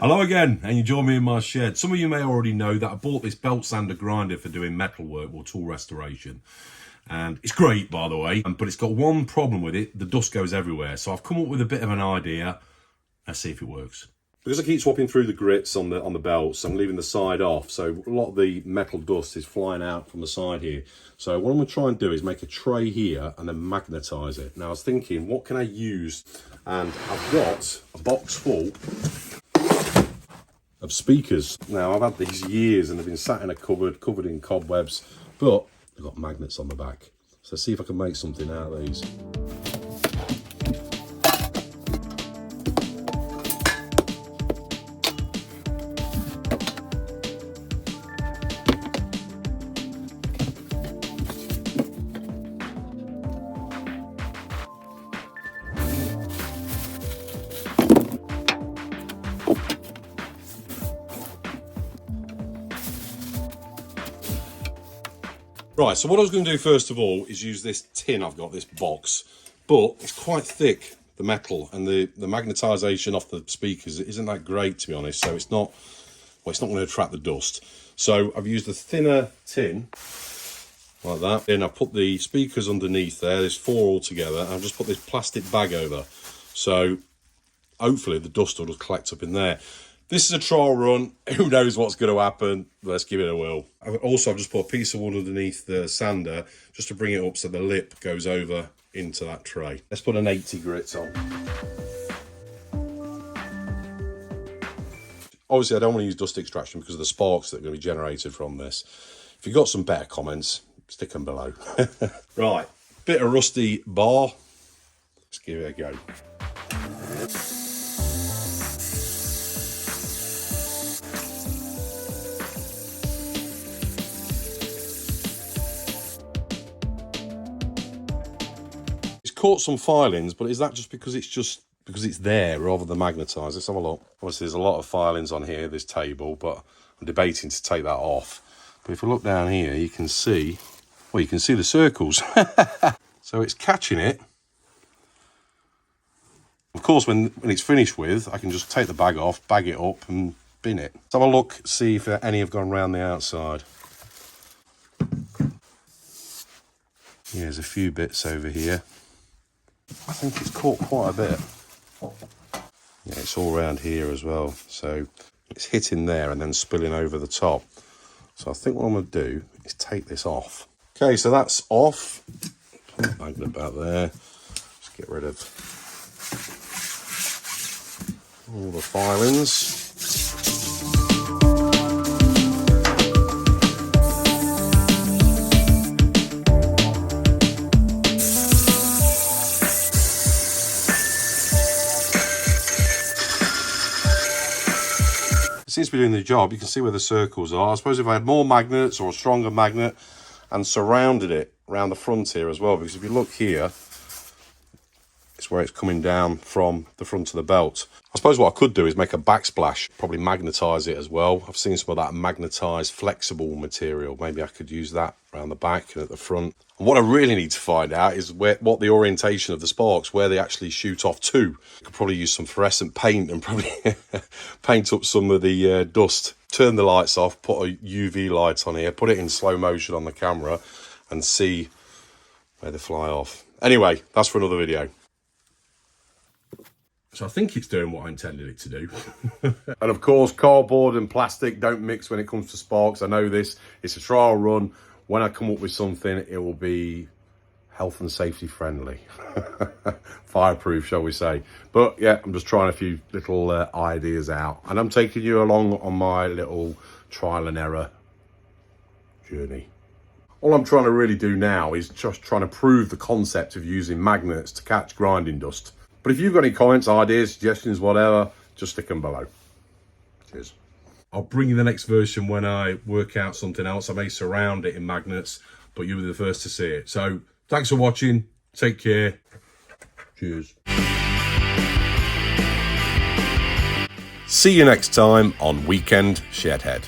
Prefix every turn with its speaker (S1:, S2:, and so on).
S1: Hello again, and you join me in my shed. Some of you may already know that I bought this belt sander grinder for doing metal work or tool restoration. And it's great, by the way, but it's got one problem with it. The dust goes everywhere. So I've come up with a bit of an idea. Let's see if it works. Because I keep swapping through the grits on the belts, I'm leaving the side off. So a lot of the metal dust is flying out from the side here. So what I'm going to try and do is make a tray here and then magnetise it. Now I was thinking, what can I use? And I've got a box full of speakers. Now I've had these years and they've been sat in a cupboard, covered in cobwebs, but they've got magnets on the back. So see if I can make something out of these. Right, so what I was going to do first of all is use this tin I've got, this box, but it's quite thick, the metal, and the magnetisation off the speakers isn't that great, to be honest, so it's not going to attract the dust. So I've used a thinner tin, like that, then I've put the speakers underneath there, there's 4 altogether, and I've just put this plastic bag over, so hopefully the dust will just collect up in there. This is a trial run. Who knows what's going to happen? Let's give it a whirl. I've just put a piece of wood underneath the sander just to bring it up so the lip goes over into that tray. Let's put an 80 grit on. Obviously, I don't want to use dust extraction because of the sparks that are going to be generated from this. If you've got some better comments, stick them below. Right, bit of rusty bar. Let's give it a go. Caught some filings, but is that just because it's there rather than magnetised? Let's have a look. Obviously there's a lot of filings on here, this table, but I'm debating to take that off. But if we look down here, you can see, well, you can see the circles. So it's catching it. Of course, when it's finished with, I can just take the bag off, bag it up and bin it. Let's have a look, see if any have gone around the outside. Yeah, there's a few bits over here. I think it's caught quite a bit. Yeah, it's all around here as well. So it's hitting there and then spilling over the top. So I think what I'm going to do is take this off. Okay, so that's off. Put the magnet back there. Just get rid of all the filings. Seems to be doing the job. You can see where the circles are. I suppose if I had more magnets or a stronger magnet and surrounded it around the front here as well, because if you look here, it's where it's coming down from the front of the belt. I suppose what I could do is make a backsplash, probably magnetise it as well. I've seen some of that magnetised flexible material. Maybe I could use that around the back and at the front. And what I really need to find out is what the orientation of the sparks, where they actually shoot off to. I could probably use some fluorescent paint and probably paint up some of the dust. Turn the lights off, put a UV light on here, put it in slow motion on the camera and see where they fly off. Anyway, that's for another video. So I think it's doing what I intended it to do. And of course, cardboard and plastic don't mix when it comes to sparks. I know this. It's a trial run. When I come up with something, it will be health and safety friendly. Fireproof, shall we say. But yeah, I'm just trying a few little ideas out. And I'm taking you along on my little trial and error journey. All I'm trying to really do now is just trying to prove the concept of using magnets to catch grinding dust. But if you've got any comments, ideas, suggestions, whatever, just stick them below. Cheers. I'll bring you the next version when I work out something else. I may surround it in magnets, but you'll be the first to see it. So thanks for watching. Take care. Cheers. See you next time on Weekend Shedhead.